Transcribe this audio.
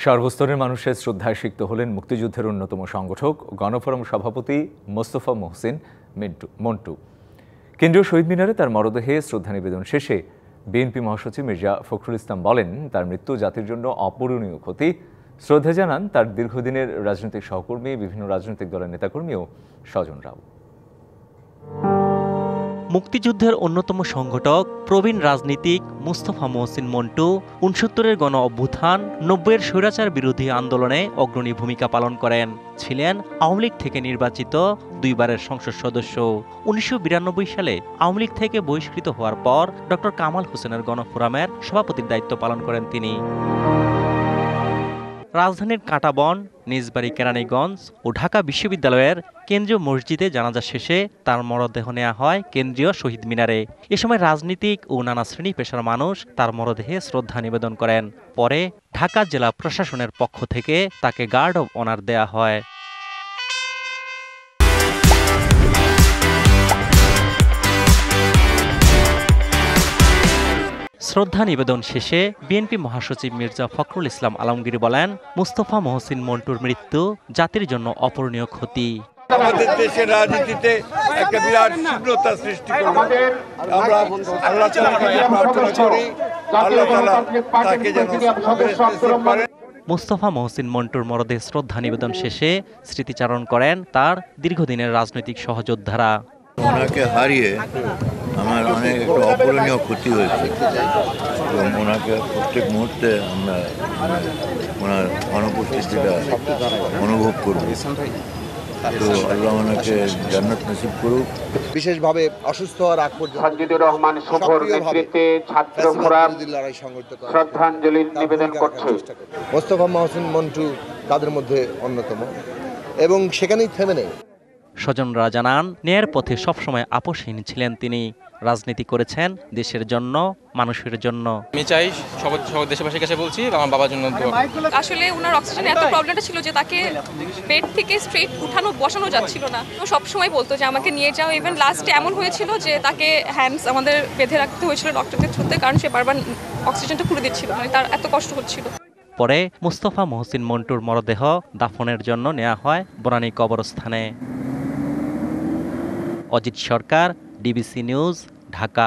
সর্বস্তরের মানুষের শ্রদ্ধায় সিক্ত হলেন মুক্তিযুদ্ধের অন্যতম সংগঠক গণফোরাম সভাপতি মোস্তফা মহসিন মন্টু। কেন্দ্রীয় শহীদ মিনারে তার মরদেহে শ্রদ্ধা নিবেদন শেষে বিএনপি মহাসচিব মির্জা ফখরুল ইসলাম বলেন, তার মৃত্যু জাতির জন্য অপূরণীয় ক্ষতি। শ্রদ্ধা জানান তার দীর্ঘদিনের রাজনৈতিক সহকর্মী, বিভিন্ন রাজনৈতিক দলের নেতাকর্মী ও স্বজনরাও। মুক্তিযুদ্ধের অন্যতম সংগঠক প্রবীণ রাজনীতিক মোস্তফা মহসিন মন্টু ৬৯-এর গণ অভ্যুত্থান, ৯০-এর স্বৈরাচার বিরোধী আন্দোলনে অগ্রণী ভূমিকা পালন করেন। ছিলেন আওয়ামী লীগ থেকে নির্বাচিত দুইবারের সংসদ সদস্য। ১৯৯২ সালে আওয়ামী লীগ থেকে বহিষ্কৃত হওয়ার পর ডক্টর কামাল হোসেনের গণফোরামের সভাপতির দায়িত্ব পালন করেন তিনি। রাজধানীর কাঁটাবন, নিজবাড়ি কেরানীগঞ্জ ও ঢাকা বিশ্ববিদ্যালয়ের কেন্দ্রীয় মসজিদে জানাজা শেষে তার মরদেহ নেওয়া হয় কেন্দ্রীয় শহীদ মিনারে। এ সময় রাজনীতিক ও নানা শ্রেণী পেশার মানুষ তার মরদেহে শ্রদ্ধা নিবেদন করেন। পরে ঢাকা জেলা প্রশাসনের পক্ষ থেকে তাকে গার্ড অব অনার দেয়া হয়। শ্রদ্ধা নিবেদন শেষে বিএনপি মহাসচিব মির্জা ফখরুল ইসলাম আলমগীর বলেন, মোস্তফা মহসিন মন্টুর মৃত্যু জাতির জন্য অপূরণীয় ক্ষতি। আমাদের দেশের রাজনীতিতে একটা বিরাট শূন্যতা সৃষ্টি করবে। আমরা আল্লাহ তাআলার কাছে প্রার্থনা করি, আল্লাহ তাআলা তাকে যেন নসিব করেন। মোস্তফা মহসিন মন্টুর মরদেহে শ্রদ্ধা নিবেদন শেষে স্মৃতিচারণ করেন তার দীর্ঘদিনের রাজনৈতিক সহযোদ্ধারা। ওনাকে হারিয়ে আমার অনেক একটা অপূরণীয় ক্ষতি হয়েছে এবং ওনাকে প্রত্যেক মুহূর্তে আমরা ওনার অনুপস্থিতিটা অনুভব করব। তো আল্লাহ ওনাকে জান্নাত নসিব করুক। বিশেষভাবে অসুস্থ হওয়ার আগ পর্যন্ত সাজ্জিদুর রহমান শুভর নেতৃত্বে ছাত্র ফোরাম শ্রদ্ধাঞ্জলি নিবেদন করছে। মোস্তফা মহসিন মন্টু তাদের মধ্যে অন্যতম এবং সেখানেই থেমে নেই। স্বজনরা জানান, ন্যায়ের পথে সবসময় আপোষহীন ছিলেন তিনি। রাজনীতি করেছেন দেশের জন্য, মানুষের জন্য। আমি চাই সব দেশবাসীর কাছে বলছি, আমার বাবার জন্য। আসলে ওনার অক্সিজেনের এত প্রবলেমটা ছিল যে তাকে বেড থেকে স্ট্রেট উঠানো বসানো যাচ্ছিল না। তো সবসময় বলতো যে আমাকে নিয়ে যাও। ইভেন লাস্টে এমন হয়েছিল যে তাকে হ্যান্ডস আমাদের বেঁধে রাখতে হয়েছিল ডক্টরদের থ্রুতে, কারণ সে বারবার অক্সিজেনটা খুলে দিচ্ছিল, মানে তার এত কষ্ট হচ্ছিল। পরে মোস্তফা মহসিন মন্টুর মরদেহ দাফনের জন্য নেওয়া হয় বনানী কবরস্থানে। অজিত সরকার, ডিবিসি নিউজ, ঢাকা।